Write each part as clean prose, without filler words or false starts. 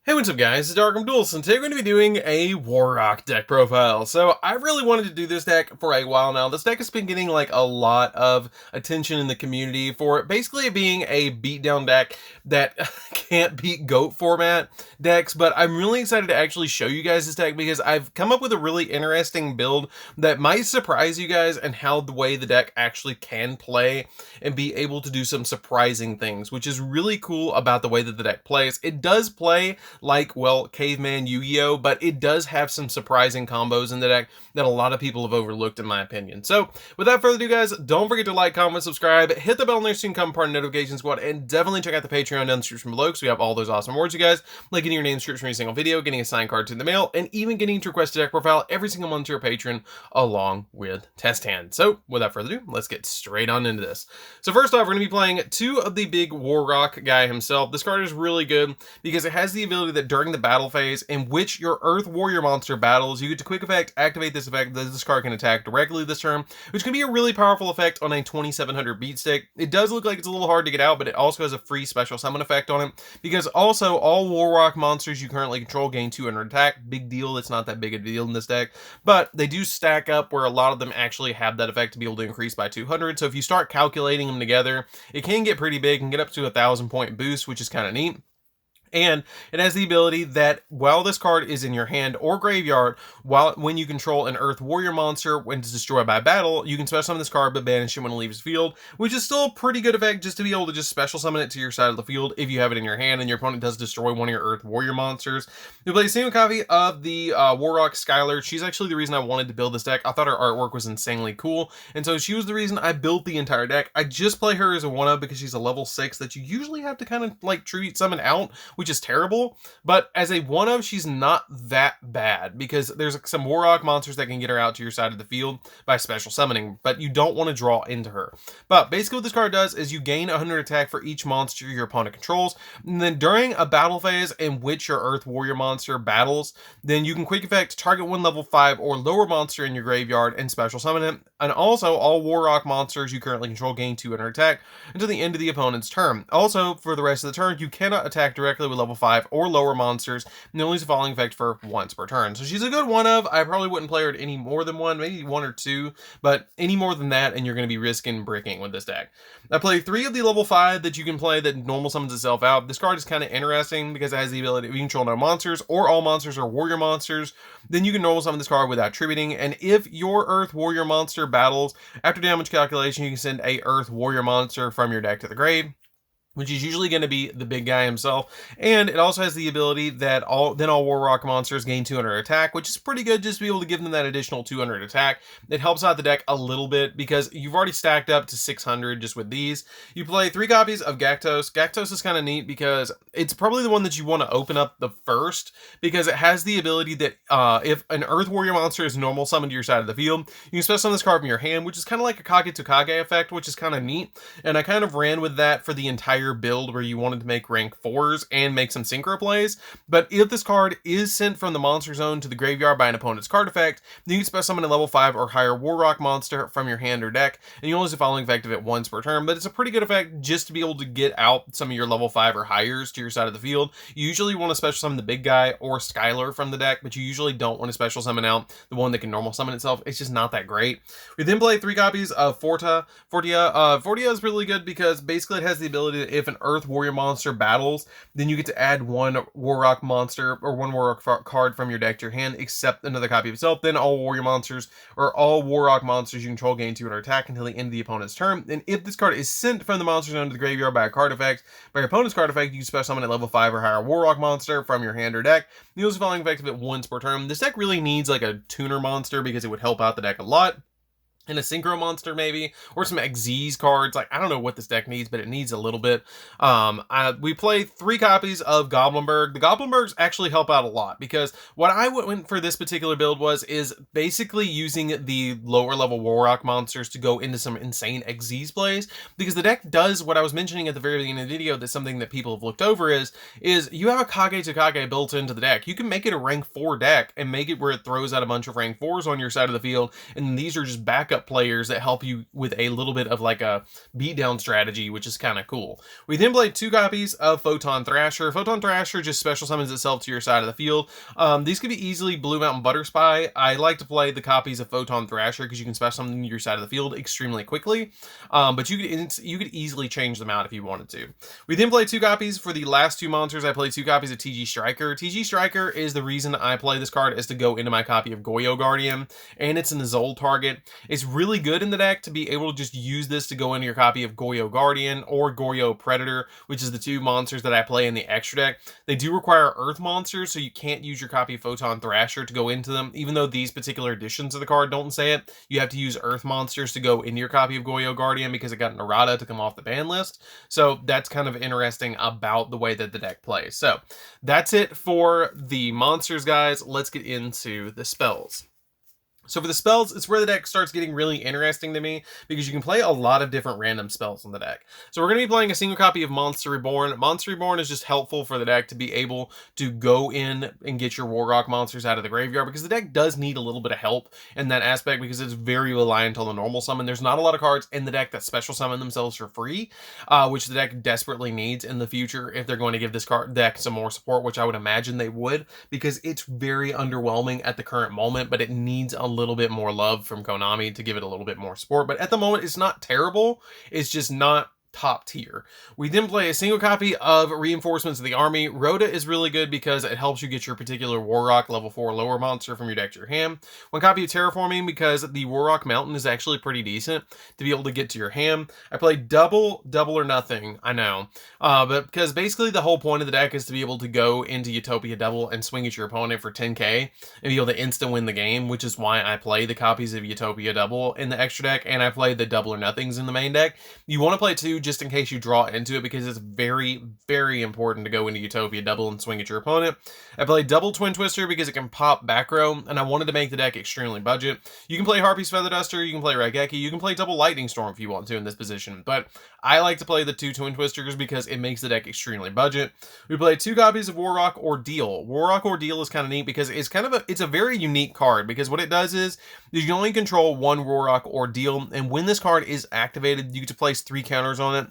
Hey, what's up guys, it's DarkArmedDuelist, and today we're going to be doing a Warrock deck profile. So I really wanted to do this deck for a while now. This deck has been getting like a lot of attention in the community for basically being a beatdown deck that can't beat GOAT format decks, but I'm really excited to actually show you guys this deck because I've come up with a really interesting build that might surprise you guys and how the way the deck actually can play and be able to do some surprising things, which is really cool about the way that the deck plays. It does play like, well, Caveman Yu-Gi-Oh, but it does have some surprising combos in the deck that a lot of people have overlooked in my opinion. So without further ado guys, don't forget to like, comment, subscribe, hit the bell next to become part of the notification squad, and definitely check out the Patreon down in the description below because we have all those awesome rewards you guys, like getting your name description for every single video, getting a signed card to the mail, and even getting to request a deck profile every single month to your patron along with test hand. So without further ado, let's get straight on into this. So first off, we're going to be playing two of the big Warrock guy himself. This card is really good because it has the ability that during the battle phase in which your Earth Warrior monster battles, you get to quick effect activate this effect that this card can attack directly this turn, which can be a really powerful effect on a 2700 beat stick. It does look like it's a little hard to get out, but it also has a free special summon effect on it because also all Warrock monsters you currently control gain 200 attack. Big deal, it's not that big a deal in this deck, but they do stack up where a lot of them actually have that effect to be able to increase by 200. So if you start calculating them together, it can get pretty big and get up to 1,000 point boost, which is kind of neat. And it has the ability that while this card is in your hand or graveyard, when you control an Earth Warrior monster when it's destroyed by battle, you can special summon this card but banish it when it leaves the field, which is still a pretty good effect just to be able to just special summon it to your side of the field if you have it in your hand and your opponent does destroy one of your Earth Warrior monsters. You play a single copy of the Warrock Skylar. She's actually the reason I wanted to build this deck. I thought her artwork was insanely cool, and so she was the reason I built the entire deck. I just play her as a 1-of because she's a level 6 that you usually have to kind of like treat summon out, which is terrible, but as a 1-of, she's not that bad because there's some Warrock monsters that can get her out to your side of the field by special summoning, but you don't want to draw into her. But basically what this card does is you gain 100 attack for each monster your opponent controls, and then during a battle phase in which your Earth Warrior monster battles, then you can quick effect target one level 5 or lower monster in your graveyard and special summon it. And also all Warrock monsters you currently control gain 200 attack until the end of the opponent's turn. Also, for the rest of the turn, you cannot attack directly with level 5 or lower monsters, and only use the following effect for once per turn. So she's a good 1-of. I probably wouldn't play her at any more than one, maybe 1 or 2, but any more than that and you're going to be risking bricking with this deck. I play 3 of the level 5 that you can play that normal summons itself out. This card is kind of interesting because it has the ability to control no monsters or all monsters or warrior monsters. Then you can normal summon this card without tributing, and if your Earth Warrior monster battles, after damage calculation you can send a Earth Warrior monster from your deck to the grave, which is usually going to be the big guy himself. And it also has the ability that all Warrock monsters gain 200 attack, which is pretty good just to be able to give them that additional 200 attack. It helps out the deck a little bit because you've already stacked up to 600 just with these. You play 3 copies of Gactos. Gactos is kind of neat because it's probably the one that you want to open up the first because it has the ability that if an Earth Warrior monster is normal summoned to your side of the field, you can special summon this card from your hand, which is kind of like a Kage to Kage effect, which is kind of neat. And I kind of ran with that for the entire build where you wanted to make rank 4s and make some synchro plays. But if this card is sent from the monster zone to the graveyard by an opponent's card effect, then you can special summon a level 5 or higher Warrock monster from your hand or deck, and you only use the following effect of it once per turn. But it's a pretty good effect just to be able to get out some of your level 5 or highers to your side of the field. You usually want to special summon the big guy or Skylar from the deck, but you usually don't want to special summon out the one that can normal summon itself. It's just not that great. We then play 3 copies of Fortia. Fortia is really good because basically it has the ability that if an Earth Warrior monster battles, then you get to add 1 Warrock monster or 1 Warrock card from your deck to your hand, except another copy of itself. Then all Warrior monsters or all Warrock monsters you control gain 200 attack until the end of the opponent's turn. And if this card is sent from the monster zone to the graveyard by a card effect, by your opponent's card effect, you can special summon a level 5 or higher Warrock monster from your hand or deck. You use the following effect of it once per turn. This deck really needs like a tuner monster because it would help out the deck a lot. And a synchro monster maybe, or some Xyz cards. Like, I don't know what this deck needs, but it needs a little bit. We play 3 copies of Goblinberg. The Goblinbergs actually help out a lot because what I went for this particular build is basically using the lower level Warrock monsters to go into some insane Xyz plays, because the deck does what I was mentioning at the very beginning of the video, that's something that people have looked over is you have a Kage to Kage built into the deck. You can make it a rank 4 deck and make it where it throws out a bunch of rank 4s on your side of the field, and these are just back backup players that help you with a little bit of like a beatdown strategy, which is kind of cool. We then played 2 copies of Photon Thrasher. Photon Thrasher just special summons itself to your side of the field. These could be easily Blue Mountain Butter Spy. I like to play the copies of Photon Thrasher because you can special summon to your side of the field extremely quickly. But you could easily change them out if you wanted to. We then played 2 copies for the last 2 monsters. I played 2 copies of TG Striker. TG Striker is the reason I play this card, is to go into my copy of Yugioh Guardian, and it's an Azul target. It's really good in the deck to be able to just use this to go into your copy of Yugioh Guardian or Yugioh Predator, which is the 2 monsters that I play in the extra deck. They do require Earth monsters, so you can't use your copy of Photon Thrasher to go into them. Even though these particular editions of the card don't say it, you have to use Earth monsters to go into your copy of Yugioh Guardian because it got Narada to come off the ban list. So that's kind of interesting about the way that the deck plays. So that's it for the monsters, guys. Let's get into the spells. So for the spells, it's where the deck starts getting really interesting to me, because you can play a lot of different random spells in the deck. So we're going to be playing a single copy of Monster Reborn. Monster Reborn is just helpful for the deck to be able to go in and get your Warrock monsters out of the graveyard, because the deck does need a little bit of help in that aspect, because it's very reliant on the normal summon. There's not a lot of cards in the deck that special summon themselves for free, which the deck desperately needs in the future if they're going to give this card deck some more support, which I would imagine they would, because it's very underwhelming at the current moment, but it needs a little bit more love from Konami to give it a little bit more support. But at the moment, it's not terrible. It's just not top tier. We then play a single copy of Reinforcements of the Army. Rhoda is really good because it helps you get your particular Warrock level 4 lower monster from your deck to your hand. 1 copy of Terraforming because the Warrock Mountain is actually pretty decent to be able to get to your hand. I play double or nothing, I know. But because basically the whole point of the deck is to be able to go into Utopia Double and swing at your opponent for 10k and be able to instant win the game, which is why I play the copies of Utopia Double in the extra deck, and I play the double or nothings in the main deck. You want to play 2 just in case you draw into it, because it's very, very important to go into Utopia Double and swing at your opponent. I play double Twin Twister because it can pop back row, and I wanted to make the deck extremely budget. You can play Harpy's Feather Duster, you can play Raigeki, you can play double Lightning Storm if you want to in this position, but I like to play the 2 Twin Twisters because it makes the deck extremely budget. We play 2 copies of Warrock Ordeal. Warrock Ordeal is kind of neat because it's it's a very unique card, because what it does is you can only control 1 Warrock Ordeal, and when this card is activated, you get to place 3 counters on it.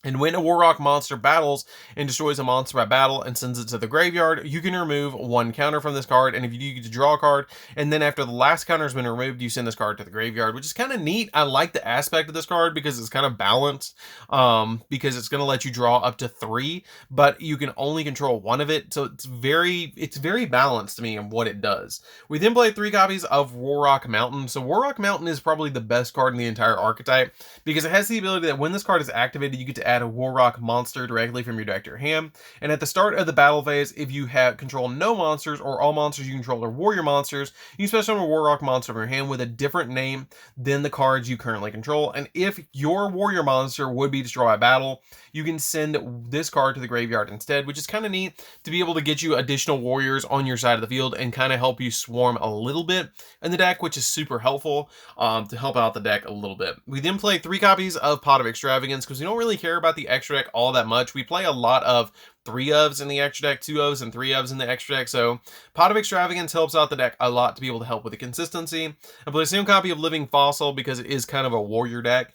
And when a Warrock monster battles and destroys a monster by battle and sends it to the graveyard, you can remove 1 counter from this card, and if you do, you get to draw a card, and then after the last counter has been removed, you send this card to the graveyard, which is kind of neat. I like the aspect of this card because it's kind of balanced, because it's going to let you draw up to 3, but you can only control 1 of it, so it's very balanced to me in what it does. We then play 3 copies of Warrock Mountain. So Warrock Mountain is probably the best card in the entire archetype, because it has the ability that when this card is activated, you get to add a Warrock monster directly from your deck to your hand. And at the start of the battle phase, if you have control no monsters, or all monsters you control are warrior monsters, you special summon a Warrock monster from your hand with a different name than the cards you currently control. And if your warrior monster would be destroyed by battle, you can send this card to the graveyard instead, which is kind of neat to be able to get you additional warriors on your side of the field and kind of help you swarm a little bit in the deck, which is super helpful to help out the deck a little bit. We then play 3 copies of Pot of Extravagance because we don't really care about the extra deck all that much. We play a lot of 3 ofs in the extra deck, 2 ofs and 3 ofs in the extra deck, so Pot of Extravagance helps out the deck a lot to be able to help with the consistency. I play a single copy of Living Fossil because it is kind of a warrior deck.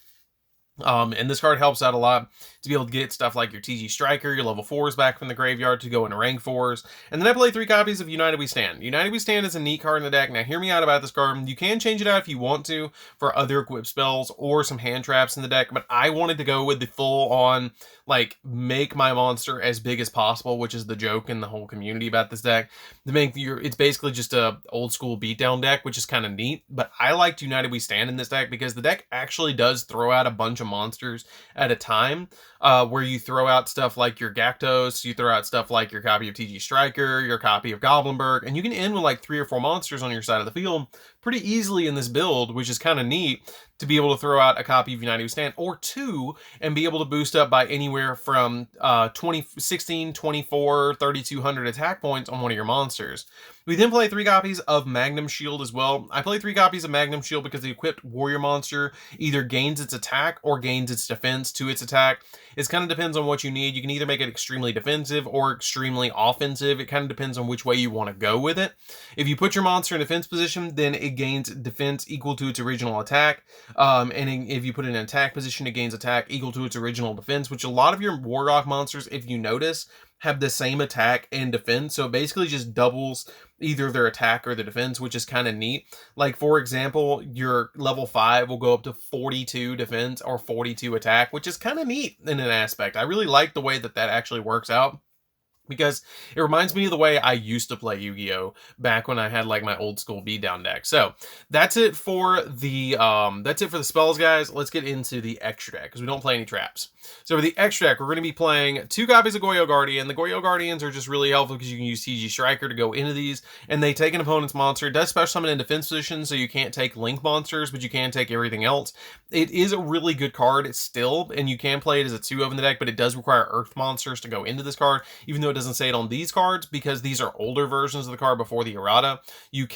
And this card helps out a lot to be able to get stuff like your TG Striker, your level 4s back from the graveyard to go into rank 4s. And then I play 3 copies of United We Stand. United We Stand is a neat card in the deck. Now hear me out about this card. You can change it out if you want to for other equip spells or some hand traps in the deck, but I wanted to go with the full on, like, make my monster as big as possible, which is the joke in the whole community about this deck. To make it's basically just a old school beatdown deck, which is kind of neat. But I liked United We Stand in this deck because the deck actually does throw out a bunch of monsters at a time, where you throw out stuff like your Gactos, you throw out stuff like your copy of TG Striker, your copy of Goblinberg, and you can end with like 3 or 4 monsters on your side of the field pretty easily in this build, which is kind of neat to be able to throw out a copy of United We Stand or 2 and be able to boost up by anywhere from 16, 24, 3200 attack points on one of your monsters. We then play 3 copies of Magnum Shield as well. I play 3 copies of Magnum Shield because the equipped warrior monster either gains its attack or gains its defense to its attack. It kind of depends on what you need. You can either make it extremely defensive or extremely offensive. It kind of depends on which way you want to go with it. If you put your monster in defense position, then it it gains defense equal to its original attack. If you put it in an attack position, it gains attack equal to its original defense, which a lot of your Warlock monsters, if you notice, have the same attack and defense. So it basically just doubles either their attack or their defense, which is kind of neat. Like, for example, your level 5 will go up to 42 defense or 42 attack, which is kind of neat in an aspect. I really like the way that actually works out, because it reminds me of the way I used to play Yu-Gi-Oh back when I had like my old school beatdown deck. So that's it for the spells, guys. Let's get into the extra deck, because we don't play any traps. So for the extra deck, we're going to be playing 2 copies of Goyo Guardian. The Goyo Guardians are just really helpful because you can use TG Striker to go into these, and they take an opponent's monster. It does special summon in defense position, so you can't take link monsters, but you can take everything else. It is a really good card still, and you can play it as a 2-of in the deck, but it does require earth monsters to go into this card, even though it doesn't say it on these cards, because these are older versions of the card before the errata. You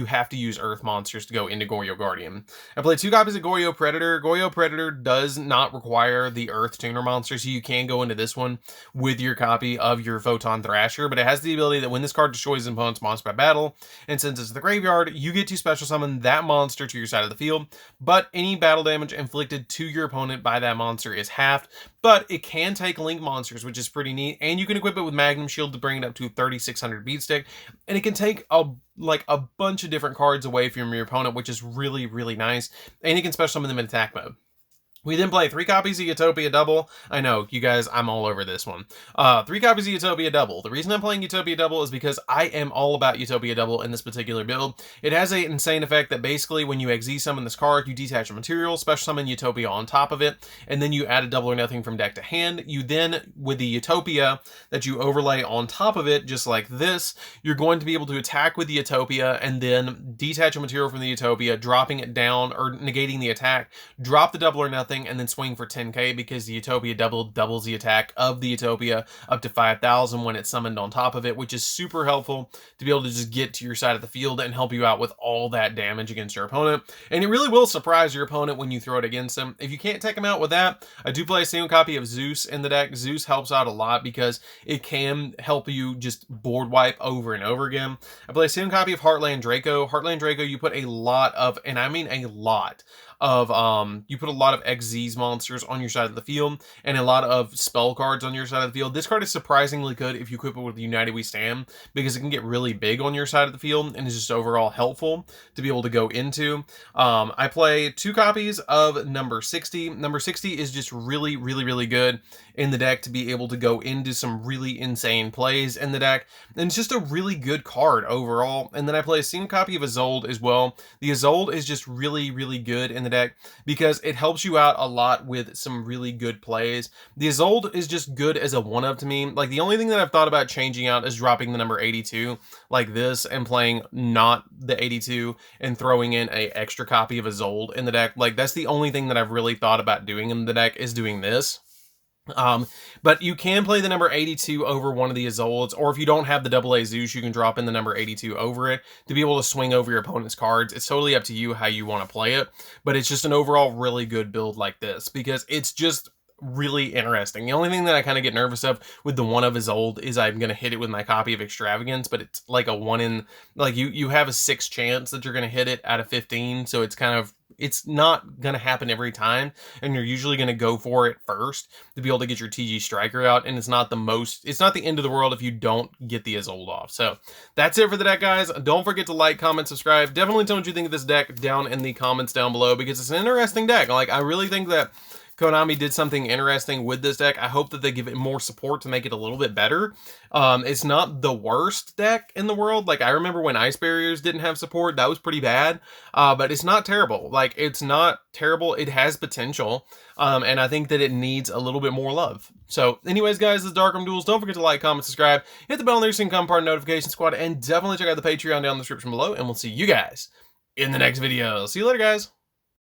have to use earth monsters to go into Goyo Guardian. I played 2 copies of Goyo Predator. Goyo Predator does not require the earth tuner monster, so you can go into this one with your copy of your Photon Thrasher, but it has the ability that when this card destroys an opponent's monster by battle and sends it to the graveyard, you get to special summon that monster to your side of the field, but any battle damage inflicted to your opponent by that monster is halved. But it can take link monsters, which is pretty neat, and you can equip it with Magnum Shield to bring it up to 3600 beat stick, and it can take a bunch of different cards away from your opponent, which is really, really nice, and you can special summon them in attack mode. We then play 3 copies of Utopia Double. I know, you guys, I'm all over this one. 3 copies of Utopia Double. The reason I'm playing Utopia Double is because I am all about Utopia Double in this particular build. It has an insane effect that basically when you XZ summon this card, you detach a material, special summon Utopia on top of it, and then you add a double or nothing from deck to hand. You then, with the Utopia that you overlay on top of it, just like this, you're going to be able to attack with the Utopia and then detach a material from the Utopia, dropping it down or negating the attack, drop the double or nothing, and then swing for 10k, because the Utopia doubles the attack of the Utopia up to 5,000 when it's summoned on top of it, which is super helpful to be able to just get to your side of the field and help you out with all that damage against your opponent. And it really will surprise your opponent when you throw it against them. If you can't take them out with that, I do play a single copy of Zeus in the deck. Zeus helps out a lot because it can help you just board wipe over and over again. I play a single copy of Heartland Draco. Heartland Draco, you put a lot of, and I mean a lot of, you put a lot of XZ's monsters on your side of the field and a lot of spell cards on your side of the field. This card is surprisingly good if you equip it with United We Stand, because it can get really big on your side of the field and is just overall helpful to be able to go into. I play 2 copies of number 60. Number 60 is just really, really, really good in the deck to be able to go into some really insane plays in the deck, and it's just a really good card overall. And then I play a single copy of Isolde as well. The Isolde is just really, really good in the deck because it helps you out a lot with some really good plays. The Isolde is just good as a 1-of to me. Like, the only thing that I've thought about changing out is dropping the number 82 like this and playing not the 82 and throwing in a extra copy of Isolde in the deck. Like, that's the only thing that I've really thought about doing in the deck, is doing this. But you can play the number 82 over one of the Isoldes, or if you don't have the AA Zeus, you can drop in the number 82 over it to be able to swing over your opponent's cards. It's totally up to you how you want to play it, but it's just an overall really good build like this, because it's just really interesting. The only thing that I kind of get nervous of with the 1-of Isolde is I'm going to hit it with my copy of Extravagance, but it's like a 1 in, like, you have a 6 chance that you're going to hit it out of 15, so it's kind of, it's not going to happen every time, and you're usually going to go for it first to be able to get your TG Striker out, and it's not the end of the world if you don't get the Isolde off. So that's it for the deck, guys. Don't forget to like, comment, subscribe. Definitely tell me what you think of this deck down in the comments down below, because it's an interesting deck. Like, I really think that Konami did something interesting with this deck. I hope that they give it more support to make it a little bit better. It's not the worst deck in the world. Like, I remember when Ice Barriers didn't have support. That was pretty bad. But it's not terrible. Like, it's not terrible. It has potential. And I think that it needs a little bit more love. So anyways, guys, this is DarkArmedDuelist. Don't forget to like, comment, subscribe, hit the bell on there so you can become part of the notification squad, and definitely check out the Patreon down in the description below, and we'll see you guys in the next video. See you later, guys.